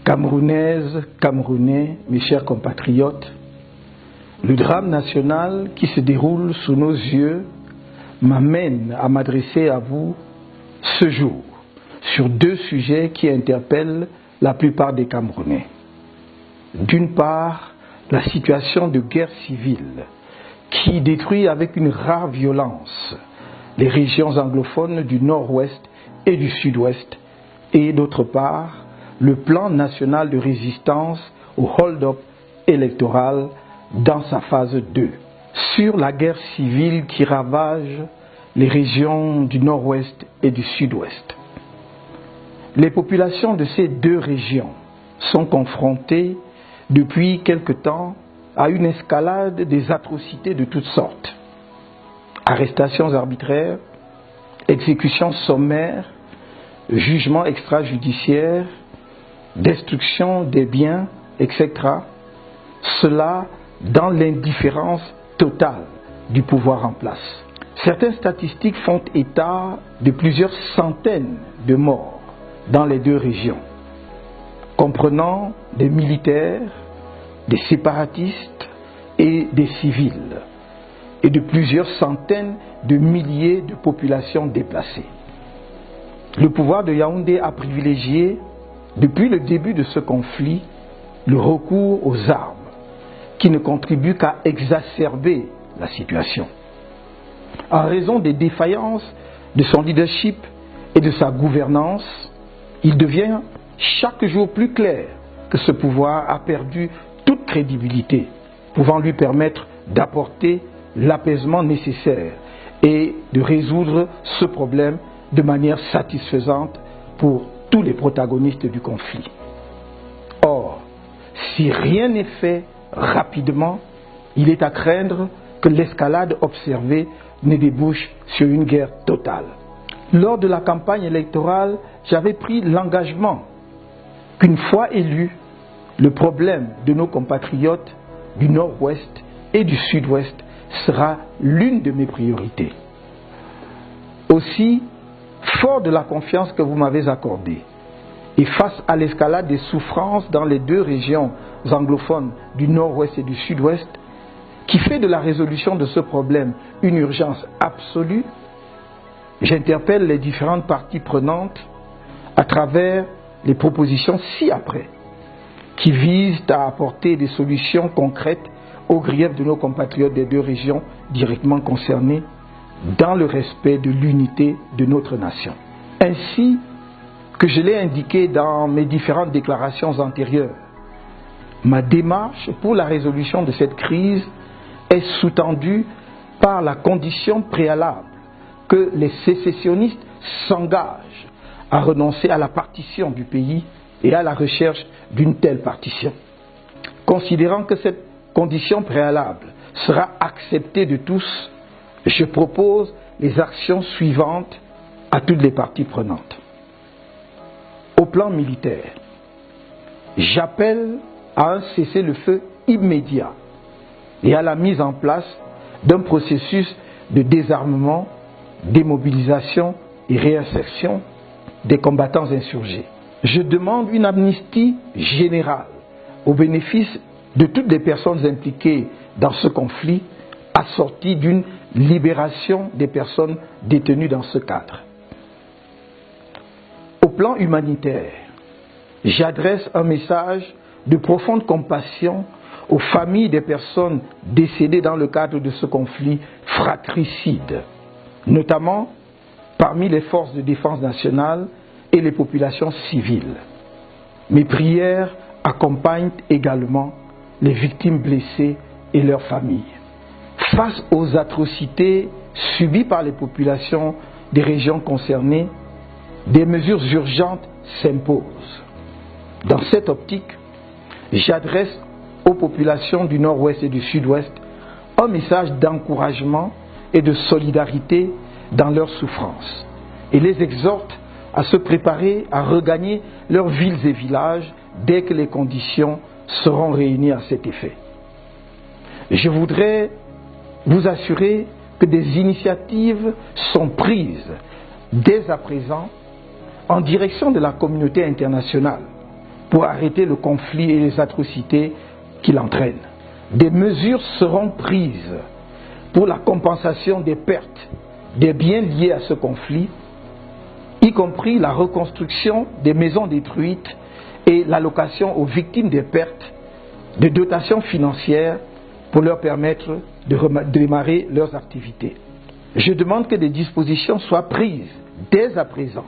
Camerounaises, Camerounais, mes chers compatriotes, le drame national qui se déroule sous nos yeux m'amène à m'adresser à vous ce jour sur deux sujets qui interpellent la plupart des Camerounais. D'une part, la situation de guerre civile qui détruit avec une rare violence les régions anglophones du nord-ouest et du sud-ouest, et d'autre part, le plan national de résistance au hold-up électoral dans sa phase 2, sur la guerre civile qui ravage les régions du nord-ouest et du sud-ouest. Les populations de ces deux régions sont confrontées depuis quelque temps à une escalade des atrocités de toutes sortes. Arrestations arbitraires, exécutions sommaires, jugements extrajudiciaires, destruction des biens, etc. Cela dans l'indifférence totale du pouvoir en place. Certaines statistiques font état de plusieurs centaines de morts dans les deux régions, comprenant des militaires, des séparatistes et des civils, et de plusieurs centaines de milliers de populations déplacées. Le pouvoir de Yaoundé a privilégié, depuis le début de ce conflit, le recours aux armes, qui ne contribuent qu'à exacerber la situation. En raison des défaillances de son leadership et de sa gouvernance, il devient chaque jour plus clair que ce pouvoir a perdu toute crédibilité, pouvant lui permettre d'apporter l'apaisement nécessaire et de résoudre ce problème de manière satisfaisante pour tous les protagonistes du conflit. Or, si rien n'est fait rapidement, il est à craindre que l'escalade observée ne débouche sur une guerre totale. Lors de la campagne électorale, j'avais pris l'engagement qu'une fois élu, le problème de nos compatriotes du nord-ouest et du sud-ouest sera l'une de mes priorités. Aussi, fort de la confiance que vous m'avez accordée, et face à l'escalade des souffrances dans les deux régions anglophones du nord-ouest et du sud-ouest, qui fait de la résolution de ce problème une urgence absolue, j'interpelle les différentes parties prenantes à travers les propositions ci-après, qui visent à apporter des solutions concrètes aux griefs de nos compatriotes des deux régions directement concernées, dans le respect de l'unité de notre nation. Ainsi que je l'ai indiqué dans mes différentes déclarations antérieures, ma démarche pour la résolution de cette crise est sous-tendue par la condition préalable que les sécessionnistes s'engagent à renoncer à la partition du pays et à la recherche d'une telle partition. Considérant que cette condition préalable sera acceptée de tous, je propose les actions suivantes à toutes les parties prenantes. Au plan militaire, j'appelle à un cessez-le-feu immédiat et à la mise en place d'un processus de désarmement, démobilisation et réinsertion des combattants insurgés. Je demande une amnistie générale au bénéfice de toutes les personnes impliquées dans ce conflit, assortie d'une libération des personnes détenues dans ce cadre. Au plan humanitaire, j'adresse un message de profonde compassion aux familles des personnes décédées dans le cadre de ce conflit fratricide, notamment parmi les forces de défense nationale et les populations civiles. Mes prières accompagnent également les victimes blessées et leurs familles. Face aux atrocités subies par les populations des régions concernées, des mesures urgentes s'imposent. Dans cette optique, j'adresse aux populations du nord-ouest et du sud-ouest un message d'encouragement et de solidarité dans leurs souffrances et les exhorte à se préparer à regagner leurs villes et villages dès que les conditions seront réunies à cet effet. Je voudrais vous assurer que des initiatives sont prises dès à présent en direction de la communauté internationale pour arrêter le conflit et les atrocités qu'il entraîne. Des mesures seront prises pour la compensation des pertes des biens liés à ce conflit, y compris la reconstruction des maisons détruites et l'allocation aux victimes des pertes de dotations financières pour leur permettre de démarrer leurs activités. Je demande que des dispositions soient prises dès à présent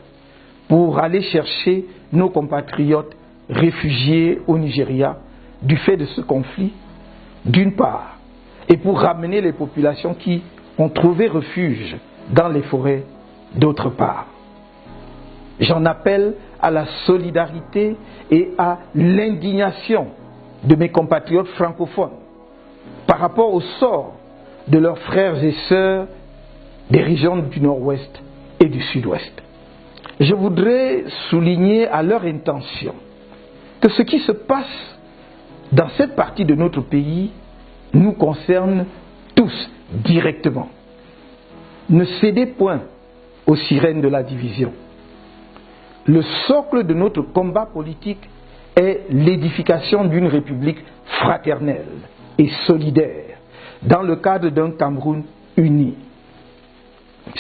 pour aller chercher nos compatriotes réfugiés au Nigeria du fait de ce conflit, d'une part, et pour ramener les populations qui ont trouvé refuge dans les forêts, d'autre part. J'en appelle à la solidarité et à l'indignation de mes compatriotes francophones par rapport au sort de leurs frères et sœurs des régions du Nord-Ouest et du Sud-Ouest. Je voudrais souligner à leur intention que ce qui se passe dans cette partie de notre pays nous concerne tous directement. Ne cédez point aux sirènes de la division. Le socle de notre combat politique est l'édification d'une république fraternelle et solidaire dans le cadre d'un Cameroun uni.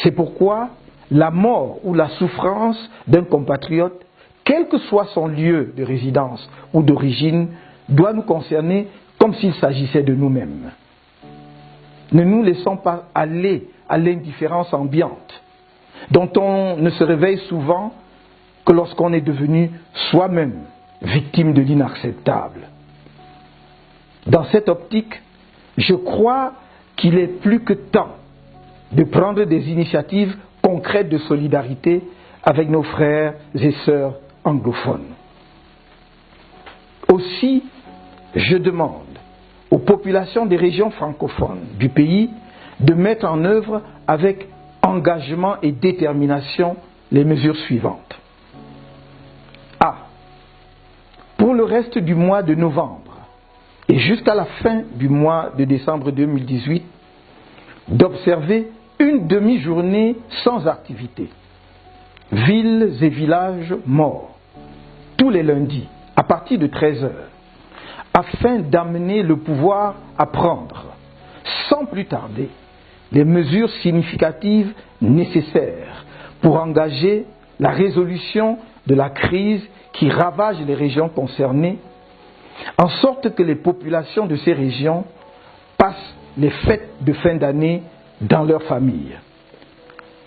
C'est pourquoi la mort ou la souffrance d'un compatriote, quel que soit son lieu de résidence ou d'origine, doit nous concerner comme s'il s'agissait de nous-mêmes. Ne nous laissons pas aller à l'indifférence ambiante, dont on ne se réveille souvent que lorsqu'on est devenu soi-même victime de l'inacceptable. Dans cette optique, je crois qu'il est plus que temps de prendre des initiatives concrètes de solidarité avec nos frères et sœurs anglophones. Aussi, je demande aux populations des régions francophones du pays de mettre en œuvre avec engagement et détermination les mesures suivantes. A. Pour le reste du mois de novembre et jusqu'à la fin du mois de décembre 2018, d'observer une demi-journée sans activité. Villes et villages morts, tous les lundis, à partir de 13h, afin d'amener le pouvoir à prendre, sans plus tarder, les mesures significatives nécessaires pour engager la résolution de la crise qui ravage les régions concernées, en sorte que les populations de ces régions passent les fêtes de fin d'année dans leurs familles.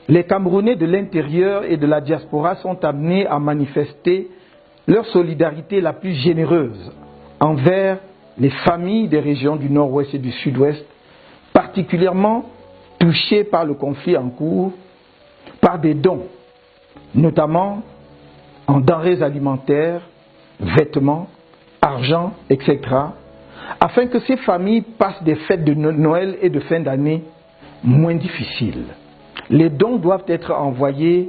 Les Camerounais de l'intérieur et de la diaspora sont amenés à manifester leur solidarité la plus généreuse envers les familles des régions du Nord-Ouest et du Sud-Ouest, particulièrement touchées par le conflit en cours, par des dons, notamment en denrées alimentaires, vêtements, argent, etc., afin que ces familles passent des fêtes de Noël et de fin d'année moins difficiles. Les dons doivent être envoyés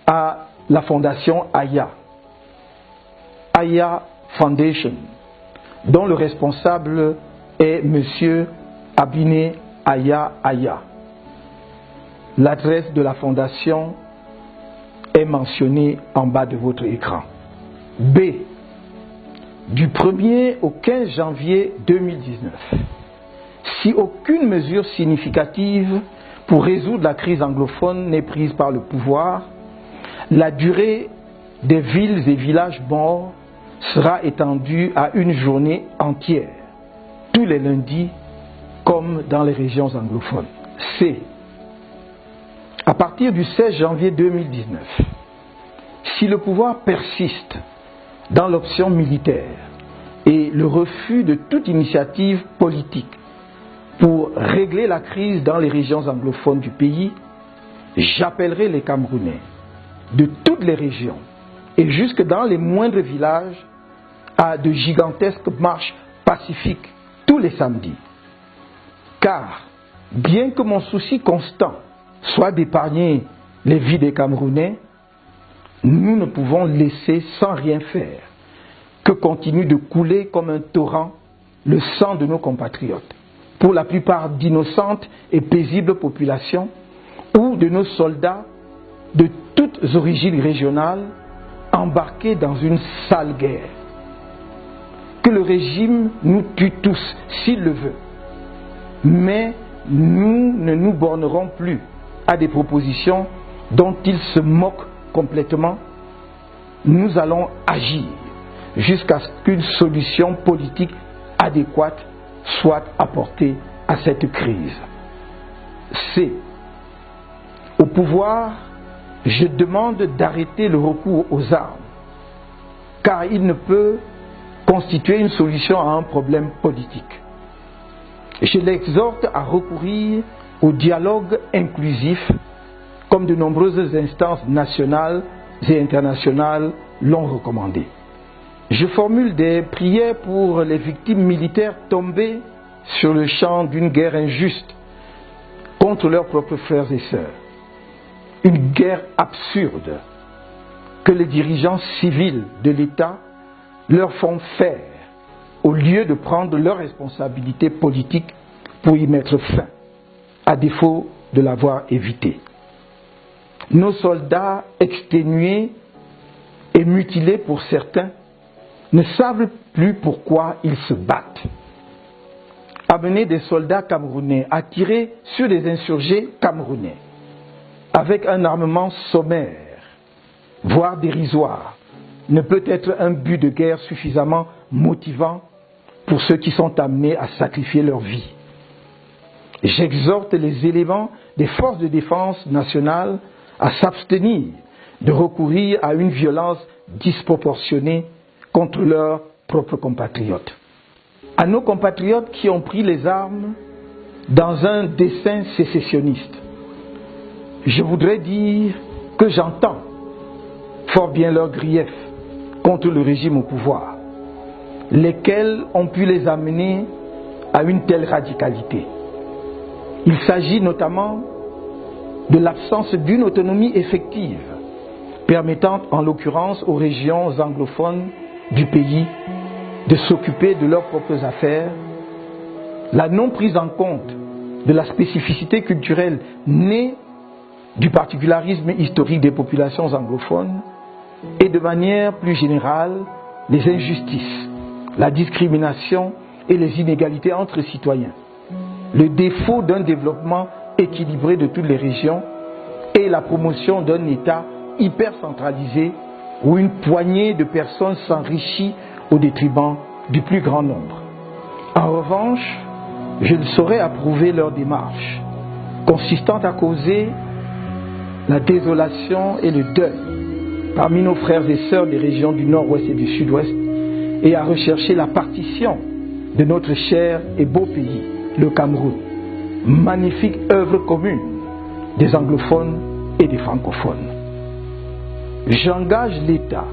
à la fondation Aya Foundation, dont le responsable est M. Abine Aya. L'adresse de la fondation est mentionnée en bas de votre écran. B. Du 1er au 15 janvier 2019, si aucune mesure significative pour résoudre la crise anglophone n'est prise par le pouvoir, la durée des villes et villages morts sera étendue à une journée entière, tous les lundis, comme dans les régions anglophones. C. À partir du 16 janvier 2019, si le pouvoir persiste dans l'option militaire et le refus de toute initiative politique pour régler la crise dans les régions anglophones du pays, j'appellerai les Camerounais de toutes les régions et jusque dans les moindres villages à de gigantesques marches pacifiques tous les samedis. Car, bien que mon souci constant soit d'épargner les vies des Camerounais, nous ne pouvons laisser sans rien faire que continue de couler comme un torrent le sang de nos compatriotes, pour la plupart d'innocentes et paisibles populations, ou de nos soldats de toutes origines régionales, embarqués dans une sale guerre. Que le régime nous tue tous, s'il le veut. Mais nous ne nous bornerons plus à des propositions dont il se moque complètement. Nous allons agir jusqu'à ce qu'une solution politique adéquate soit apportée à cette crise. C. Au pouvoir, je demande d'arrêter le recours aux armes, car il ne peut constituer une solution à un problème politique. Je l'exhorte à recourir au dialogue inclusif, comme de nombreuses instances nationales et internationales l'ont recommandé. Je formule des prières pour les victimes militaires tombées sur le champ d'une guerre injuste contre leurs propres frères et sœurs. Une guerre absurde que les dirigeants civils de l'État leur font faire au lieu de prendre leurs responsabilités politiques pour y mettre fin, à défaut de l'avoir évité. Nos soldats exténués et mutilés pour certains ne savent plus pourquoi ils se battent. Amener des soldats camerounais à tirer sur les insurgés camerounais avec un armement sommaire, voire dérisoire, ne peut être un but de guerre suffisamment motivant pour ceux qui sont amenés à sacrifier leur vie. J'exhorte les éléments des forces de défense nationales à s'abstenir de recourir à une violence disproportionnée contre leurs propres compatriotes. À nos compatriotes qui ont pris les armes dans un dessein sécessionniste, je voudrais dire que j'entends fort bien leurs griefs contre le régime au pouvoir, lesquels ont pu les amener à une telle radicalité. Il s'agit notamment de l'absence d'une autonomie effective, permettant en l'occurrence aux régions anglophones du pays de s'occuper de leurs propres affaires, la non prise en compte de la spécificité culturelle née du particularisme historique des populations anglophones et de manière plus générale les injustices, la discrimination et les inégalités entre citoyens, le défaut d'un développement équilibré de toutes les régions et la promotion d'un État hyper centralisé où une poignée de personnes s'enrichit au détriment du plus grand nombre. En revanche, je ne saurais approuver leur démarche, consistant à causer la désolation et le deuil parmi nos frères et sœurs des régions du nord-ouest et du sud-ouest et à rechercher la partition de notre cher et beau pays, le Cameroun, magnifique œuvre commune des anglophones et des francophones. J'engage l'État,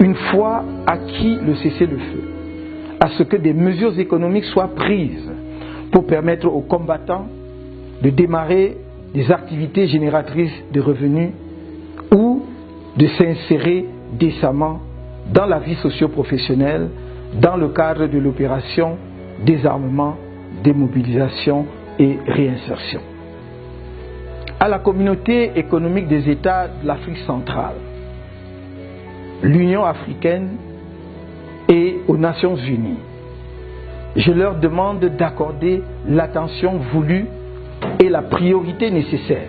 une fois acquis le cessez-le-feu, à ce que des mesures économiques soient prises pour permettre aux combattants de démarrer des activités génératrices de revenus ou de s'insérer décemment dans la vie socio-professionnelle dans le cadre de l'opération désarmement, démobilisation et réinsertion. À la communauté économique des États de l'Afrique centrale, l'Union africaine et aux Nations unies, je leur demande d'accorder l'attention voulue et la priorité nécessaire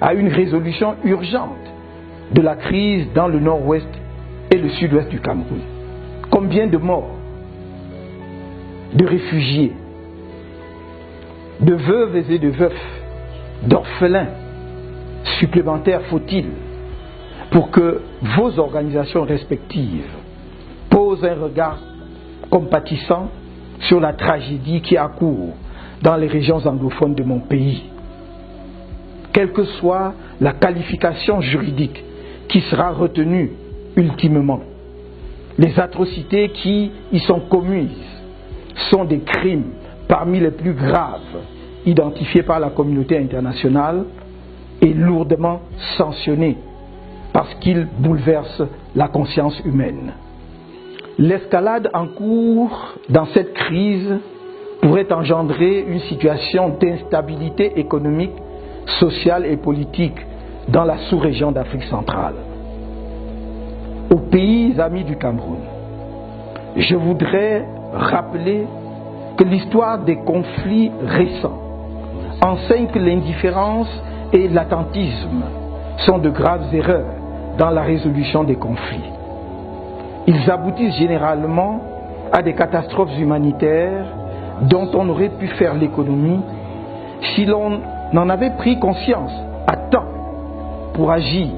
à une résolution urgente de la crise dans le nord-ouest et le sud-ouest du Cameroun. Combien de morts, de réfugiés, de veuves et de veufs, d'orphelins supplémentaires faut-il pour que vos organisations respectives posent un regard compatissant sur la tragédie qui accourt dans les régions anglophones de mon pays. Quelle que soit la qualification juridique qui sera retenue ultimement, les atrocités qui y sont commises sont des crimes parmi les plus graves identifiés par la communauté internationale et lourdement sanctionnés parce qu'ils bouleversent la conscience humaine. L'escalade en cours dans cette crise pourrait engendrer une situation d'instabilité économique, sociale et politique dans la sous-région d'Afrique centrale. aux pays amis du Cameroun, je voudrais rappeler que l'histoire des conflits récents enseigne que l'indifférence et l'attentisme sont de graves erreurs dans la résolution des conflits. Ils aboutissent généralement à des catastrophes humanitaires dont on aurait pu faire l'économie si l'on en avait pris conscience à temps pour agir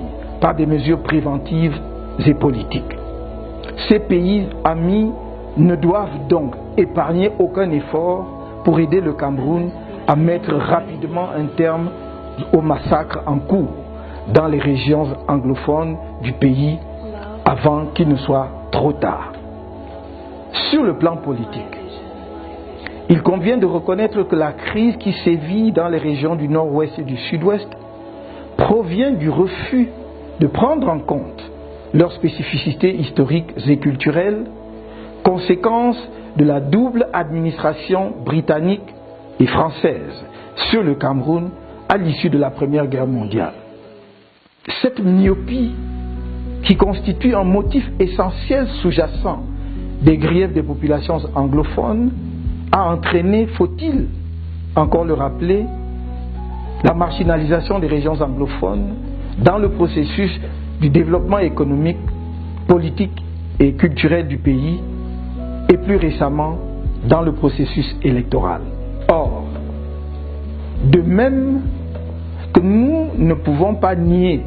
par des mesures préventives et politiques. Ces pays amis ne doivent donc épargner aucun effort pour aider le Cameroun à mettre rapidement un terme au massacre en cours dans les régions anglophones du pays avant qu'il ne soit trop tard. Sur le plan politique, il convient de reconnaître que la crise qui sévit dans les régions du nord-ouest et du sud-ouest provient du refus de prendre en compte leurs spécificités historiques et culturelles, conséquence de la double administration britannique et française sur le Cameroun à l'issue de la Première Guerre mondiale. Cette myopie, qui constitue un motif essentiel sous-jacent des griefs des populations anglophones, a entraîné, faut-il encore le rappeler, la marginalisation des régions anglophones dans le processus du développement économique, politique et culturel du pays, et plus récemment dans le processus électoral. Or, de même que nous ne pouvons pas nier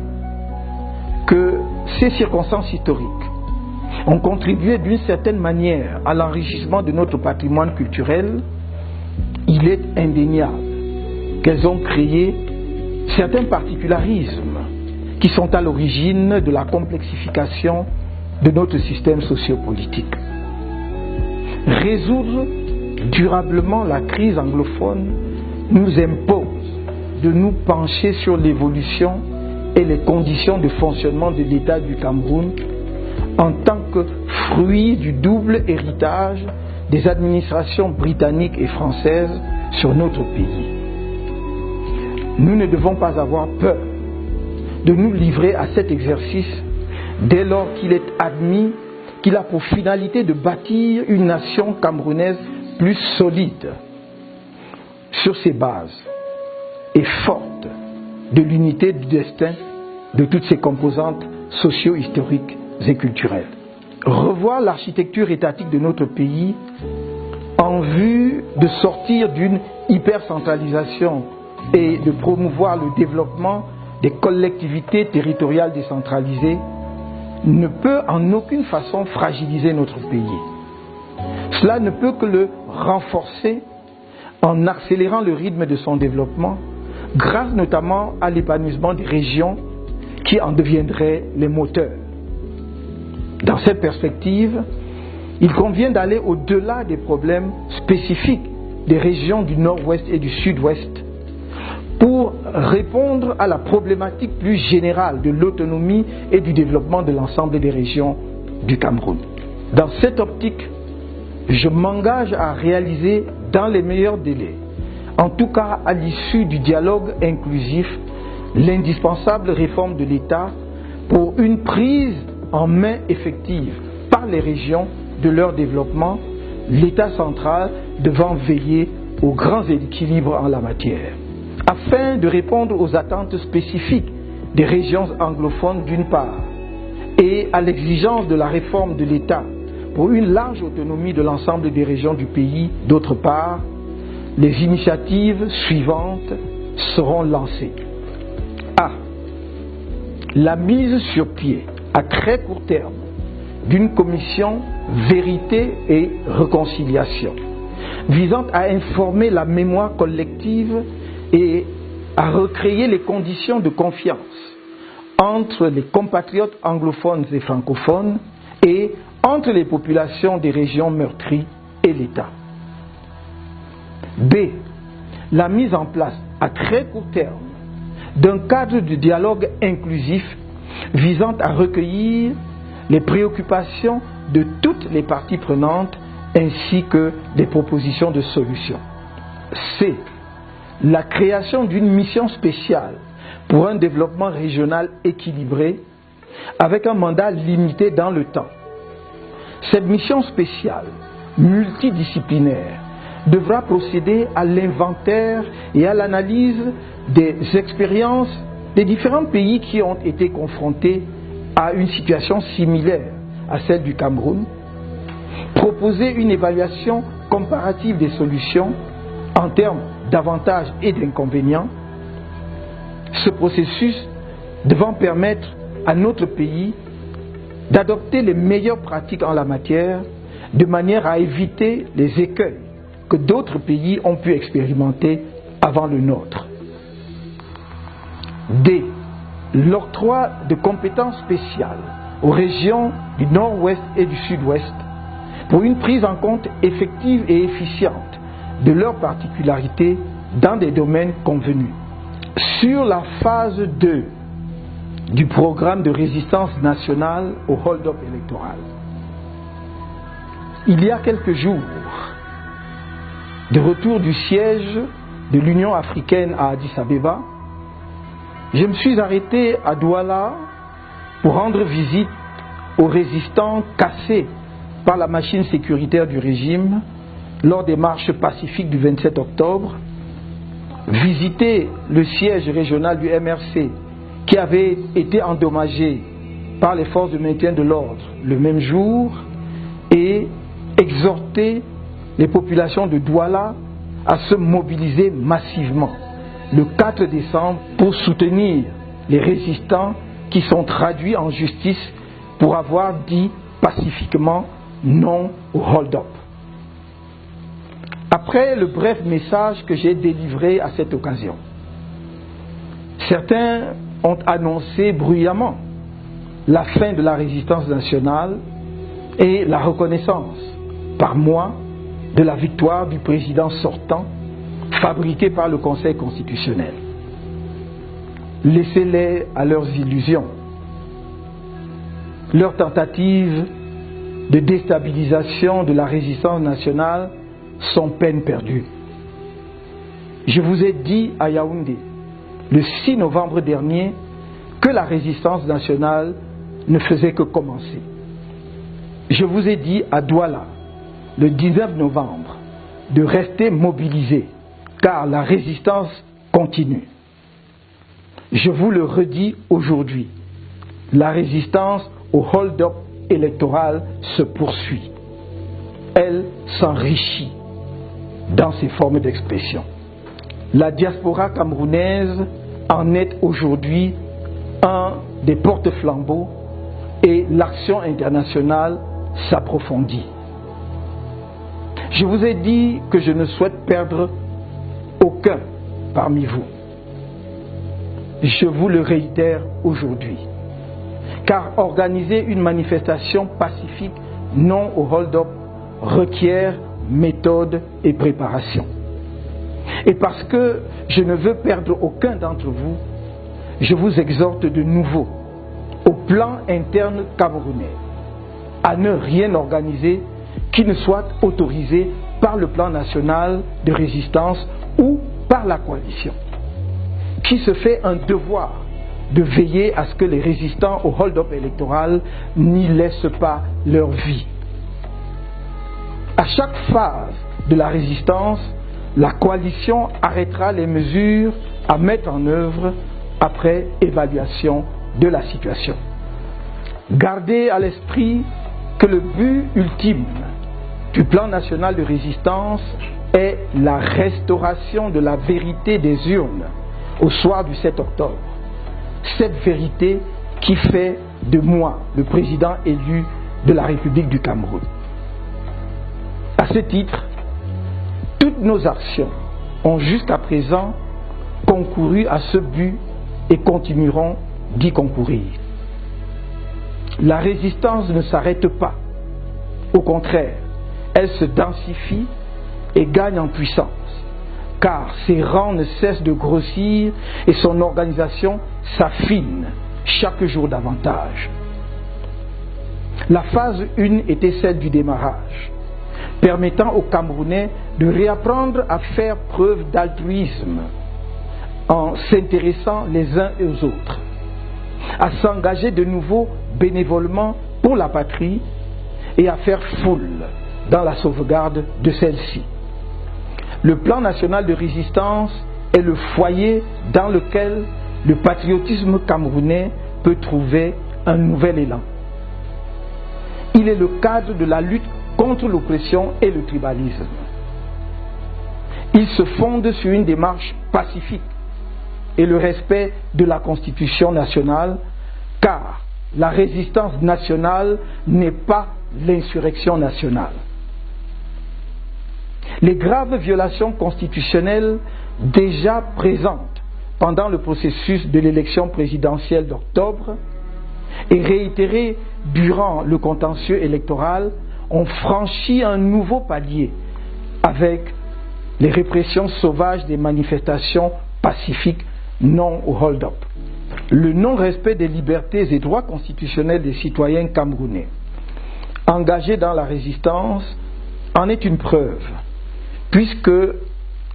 que ces circonstances historiques ont contribué d'une certaine manière à l'enrichissement de notre patrimoine culturel, il est indéniable qu'elles ont créé certains particularismes qui sont à l'origine de la complexification de notre système sociopolitique. Résoudre durablement la crise anglophone nous impose de nous pencher sur l'évolution et les conditions de fonctionnement de l'État du Cameroun en tant que fruit du double héritage des administrations britanniques et françaises sur notre pays. Nous ne devons pas avoir peur de nous livrer à cet exercice dès lors qu'il est admis qu'il a pour finalité de bâtir une nation camerounaise plus solide sur ses bases et forte de l'unité du destin de toutes ses composantes socio-historiques et culturelles. Revoir l'architecture étatique de notre pays en vue de sortir d'une hypercentralisation et de promouvoir le développement des collectivités territoriales décentralisées ne peut en aucune façon fragiliser notre pays. Cela ne peut que le renforcer en accélérant le rythme de son développement, grâce notamment à l'épanouissement des régions qui en deviendraient les moteurs. Dans cette perspective, il convient d'aller au-delà des problèmes spécifiques des régions du nord-ouest et du sud-ouest pour répondre à la problématique plus générale de l'autonomie et du développement de l'ensemble des régions du Cameroun. Dans cette optique, je m'engage à réaliser dans les meilleurs délais, en tout cas à l'issue du dialogue inclusif, l'indispensable réforme de l'État pour une prise en main effective par les régions de leur développement, l'État central devant veiller aux grands équilibres en la matière. Afin de répondre aux attentes spécifiques des régions anglophones d'une part et à l'exigence de la réforme de l'État pour une large autonomie de l'ensemble des régions du pays d'autre part, les initiatives suivantes seront lancées. A. La mise sur pied à très court terme d'une commission vérité et réconciliation visant à informer la mémoire collective et à recréer les conditions de confiance entre les compatriotes anglophones et francophones et entre les populations des régions meurtries et l'État. B. La mise en place à très court terme d'un cadre de dialogue inclusif visant à recueillir les préoccupations de toutes les parties prenantes ainsi que des propositions de solutions. C. La création d'une mission spéciale pour un développement régional équilibré avec un mandat limité dans le temps. Cette mission spéciale, multidisciplinaire, devra procéder à l'inventaire et à l'analyse des expériences des différents pays qui ont été confrontés à une situation similaire à celle du Cameroun, proposer une évaluation comparative des solutions en termes d'avantages et d'inconvénients, ce processus devant permettre à notre pays d'adopter les meilleures pratiques en la matière de manière à éviter les écueils que d'autres pays ont pu expérimenter avant le nôtre. D. L'octroi de compétences spéciales aux régions du Nord-Ouest et du Sud-Ouest pour une prise en compte effective et efficiente de leurs particularités dans des domaines convenus. Sur la phase 2 du programme de résistance nationale au hold-up électoral, il y a quelques jours, de retour du siège de l'Union africaine à Addis Abeba, je me suis arrêté à Douala pour rendre visite aux résistants cassés par la machine sécuritaire du régime lors des marches pacifiques du 27 octobre, visiter le siège régional du MRC qui avait été endommagé par les forces de maintien de l'ordre le même jour et exhorter les populations de Douala à se mobiliser massivement le 4 décembre pour soutenir les résistants qui sont traduits en justice pour avoir dit pacifiquement non au hold-up. Après le bref message que j'ai délivré à cette occasion, certains ont annoncé bruyamment la fin de la résistance nationale et la reconnaissance par moi de la victoire du président sortant fabriquée par le Conseil constitutionnel. Laissez-les à leurs illusions. Leurs tentatives de déstabilisation de la résistance nationale sont peine perdue. Je vous ai dit à Yaoundé, le 6 novembre dernier, que la résistance nationale ne faisait que commencer. Je vous ai dit à Douala, le 19 novembre, de rester mobilisés, car la résistance continue. Je vous le redis aujourd'hui, la résistance au hold-up électoral se poursuit. Elle s'enrichit dans ses formes d'expression. La diaspora camerounaise en est aujourd'hui un des porte-flambeaux et l'action internationale s'approfondit. Je vous ai dit que je ne souhaite perdre aucun parmi vous. Je vous le réitère aujourd'hui, car organiser une manifestation pacifique non au hold-up requiert méthode et préparation. Et parce que je ne veux perdre aucun d'entre vous, je vous exhorte de nouveau, au plan interne camerounais, à ne rien organiser qui ne soit autorisé par le plan national de résistance ou par la coalition, qui se fait un devoir de veiller à ce que les résistants au hold-up électoral n'y laissent pas leur vie. À chaque phase de la résistance, la coalition arrêtera les mesures à mettre en œuvre après évaluation de la situation. Gardez à l'esprit que le but ultime du plan national de résistance est la restauration de la vérité des urnes au soir du 7 octobre. Cette vérité qui fait de moi le président élu de la République du Cameroun. À ce titre, toutes nos actions ont jusqu'à présent concouru à ce but et continueront d'y concourir. La résistance ne s'arrête pas. Au contraire, elle se densifie et gagne en puissance, car ses rangs ne cessent de grossir et son organisation s'affine chaque jour davantage. La phase 1 était celle du démarrage, permettant aux Camerounais de réapprendre à faire preuve d'altruisme en s'intéressant les uns aux autres. à s'engager de nouveau bénévolement pour la patrie et à faire foule dans la sauvegarde de celle-ci. Le plan national de résistance est le foyer dans lequel le patriotisme camerounais peut trouver un nouvel élan. Il est le cadre de la lutte contre l'oppression et le tribalisme. Il se fonde sur une démarche pacifique et le respect de la Constitution nationale, car la résistance nationale n'est pas l'insurrection nationale. Les graves violations constitutionnelles déjà présentes pendant le processus de l'élection présidentielle d'octobre et réitérées durant le contentieux électoral ont franchi un nouveau palier avec les répressions sauvages des manifestations pacifiques non au hold-up. Le non-respect des libertés et droits constitutionnels des citoyens camerounais engagés dans la résistance en est une preuve, puisque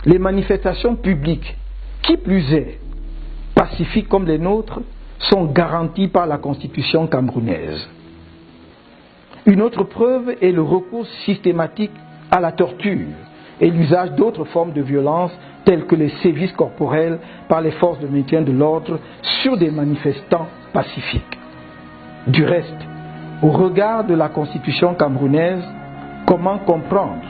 les manifestations publiques, qui plus est, pacifiques comme les nôtres, sont garanties par la Constitution camerounaise. Une autre preuve est le recours systématique à la torture et l'usage d'autres formes de violence telles que les sévices corporels par les forces de maintien de l'ordre sur des manifestants pacifiques. Du reste, au regard de la Constitution camerounaise, comment comprendre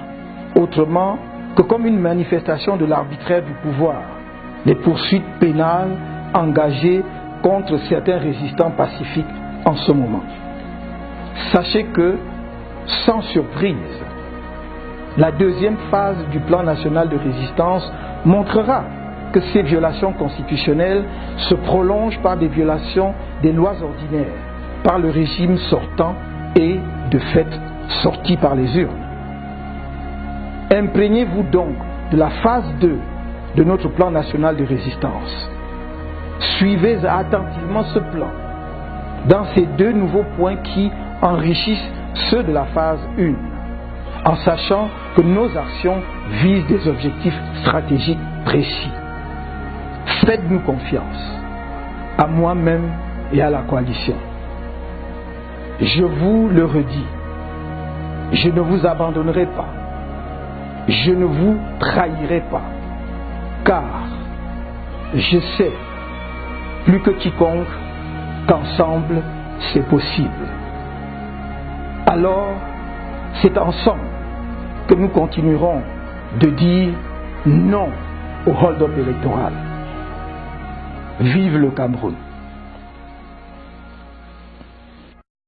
autrement que comme une manifestation de l'arbitraire du pouvoir les poursuites pénales engagées contre certains résistants pacifiques en ce moment? Sachez que, sans surprise, la deuxième phase du plan national de résistance montrera que ces violations constitutionnelles se prolongent par des violations des lois ordinaires, par le régime sortant et, de fait, sorti par les urnes. Imprégnez-vous donc de la phase 2 de notre plan national de résistance. Suivez attentivement ce plan dans ces deux nouveaux points qui enrichissent ceux de la phase 1, en sachant que nos actions visent des objectifs stratégiques précis. Faites-nous confiance, à moi-même et à la coalition. Je vous le redis, je ne vous abandonnerai pas, je ne vous trahirai pas, car je sais, plus que quiconque, qu'ensemble c'est possible. Alors, c'est ensemble que nous continuerons de dire non au hold-up électoral. Vive le Cameroun!